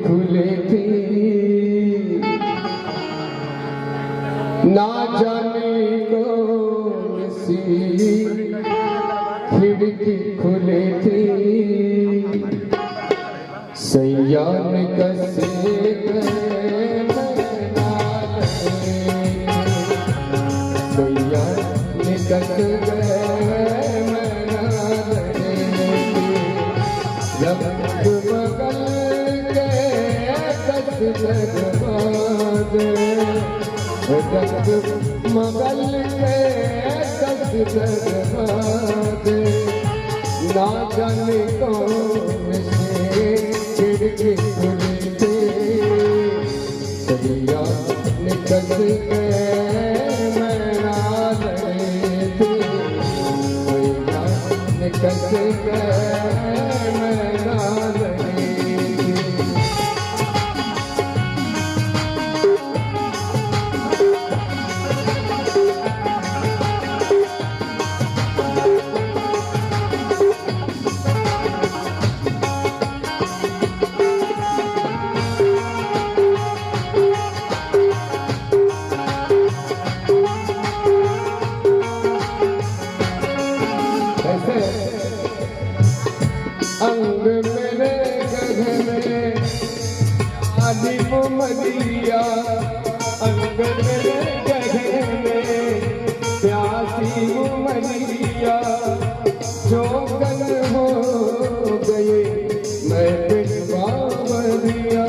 खुले थी ना जाने कौन सी खिड़की खुले थी सैया ने कसे सैया ने कस मगल के ना जाने कौन से खिड़की खुली थी सैया निकल के मैना लगे थे सैया निकल के मैना लगे अंग मेरे गगने आदि मरिया अंग मेरे गगने प्यासी मरिया जो गल हो गई मैं बिन बावरिया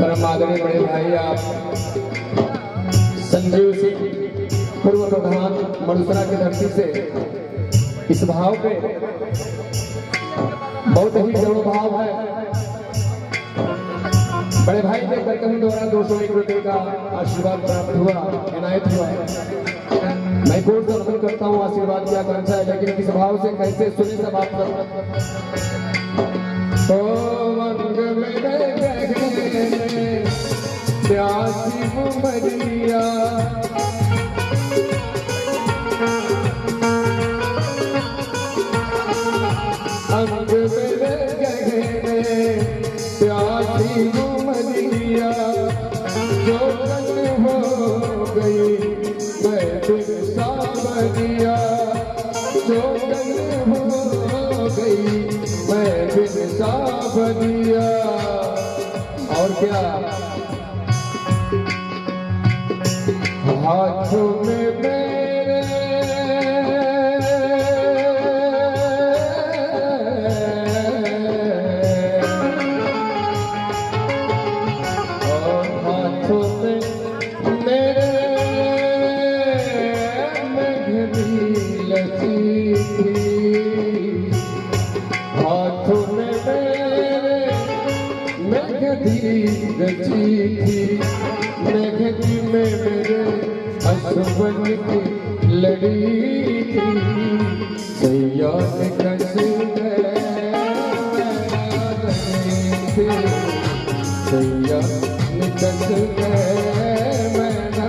परम आदरणीय बड़े भाई आप संजीव सिंह पूर्व प्रधान मड़ुसरा की धरती से इस भाव पे बहुत ही जड़ भाव है। बड़े भाई के कार्यक्रम द्वारा 201 रुपये का आशीर्वाद प्राप्त हुआ इनायत हुआ। मैं कोर्ट दर्शन करता हूँ आशीर्वाद की आकांक्षा है लेकिन किस भाव से कैसे सुने सब आप प्यासी मरिया अंग मेरे गहने प्यासी मरिया जो कल हो गई मैं बिन सावरिया जो कल हो गई मैं बिन सावरिया। और क्या हाथों में मेरे और हाथों में मेरे मेघनी लसी थी हाथों में मेरे मेघनी लसी थी मेघनी में मेरे असवन की लड़ी थी सैया ने कस सैया ने कस मैना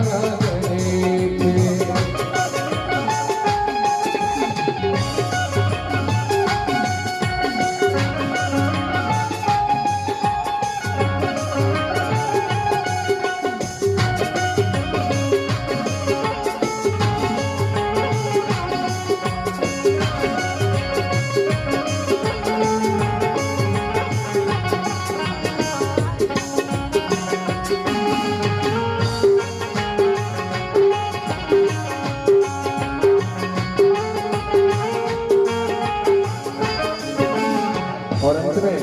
और अंत में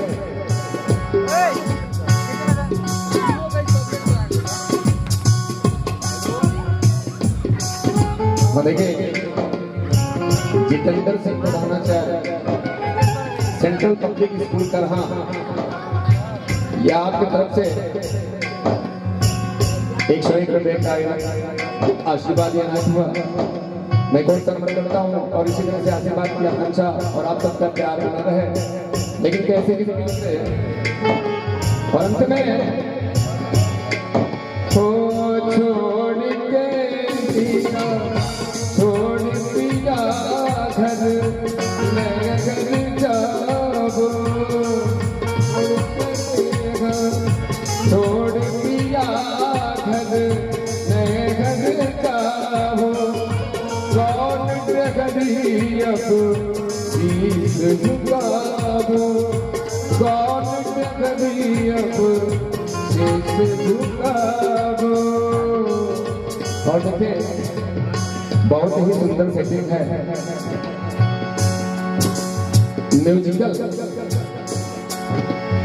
देखिए जितेंद्र सिंह प्रधानाचार्य सेंट्रल पब्लिक स्कूल करहा यह आपकी तरफ से 101 रुपये का आशीर्वाद देना हुआ। मैं कौन सा नमन करता हूँ और इसी तरह से आशीर्वाद की आकांक्षा और आप सबका प्यार बना रहे। लेकिन कैसे भी और अंत में छोड़ के पिया छोड़ पिया घर मैं घर जाबो छोड़ पिया घर मैं घर जाबो कौन डगरी अब शीश झुकाबो कौन डगरी अब शीश झुकाबो। और देखिए बहुत ही सुंदर सेटिंग है musical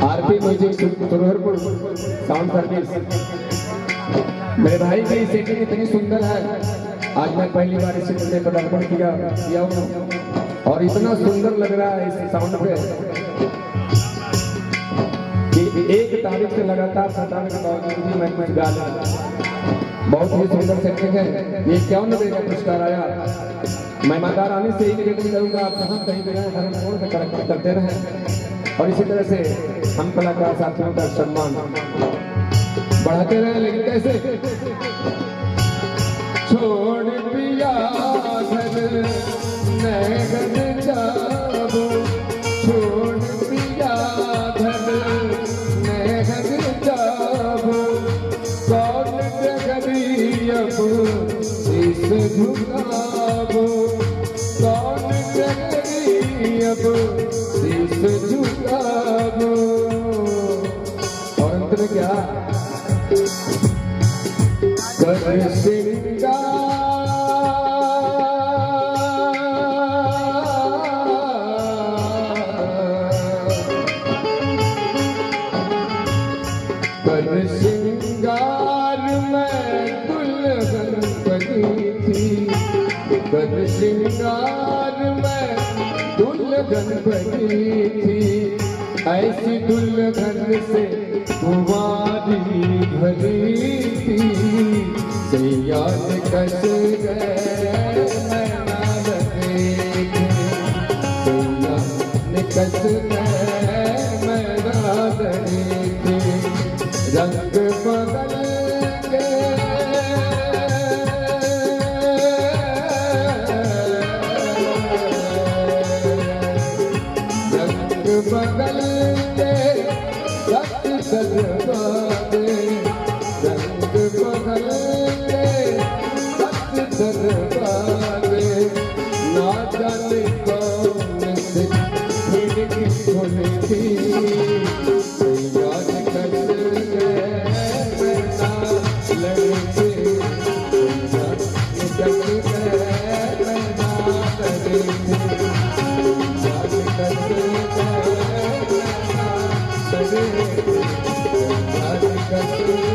RP music Surharpur sound service. मेरे भाई की सेटिंग इतनी सुंदर है, आज मैं पहली बार इस चित्र में पदार्पण किया हूँ और इतना सुंदर लग रहा है इस साउंड पे कि एक तारीख से लगातार 57 के बावजूद भी मैं गा रहा। बहुत ही सुंदर सेटिंग है। ये क्या देगा पुरस्कार आया। मैं माता रानी से ही निवेदन करूंगा, आप जहाँ कहीं भी रहें हर मोड़ से कलेक्ट करते रहें और इसी तरह से हम कलाकार साथियों का सम्मान बढ़ाते रहें। लेकिन कैसे छोड़ पिया घर मैं घर जाबो छोड़ पिया घर मैं घर जाबो कौन डगरी अब शीश झुकाबो कौन डगरी अब शीश झुकाबो। और अंत में क्या कर सिंगार कर सिंगार मैं दुल्हन बनी थी कर सिंगार मैं दुल्हन बनी थी ऐसी दुल्हन से कुंवारी भरी थी याद कस गए नैना लगे थे याद कस गए नैना लगे थे रंग बदल के रंग बदल के सत दरबारे रंग बदल दरबारे ना जाने कौन से खिड़की खोली थी याद कर गए लड़के याद कर गए याद कर गए याद कर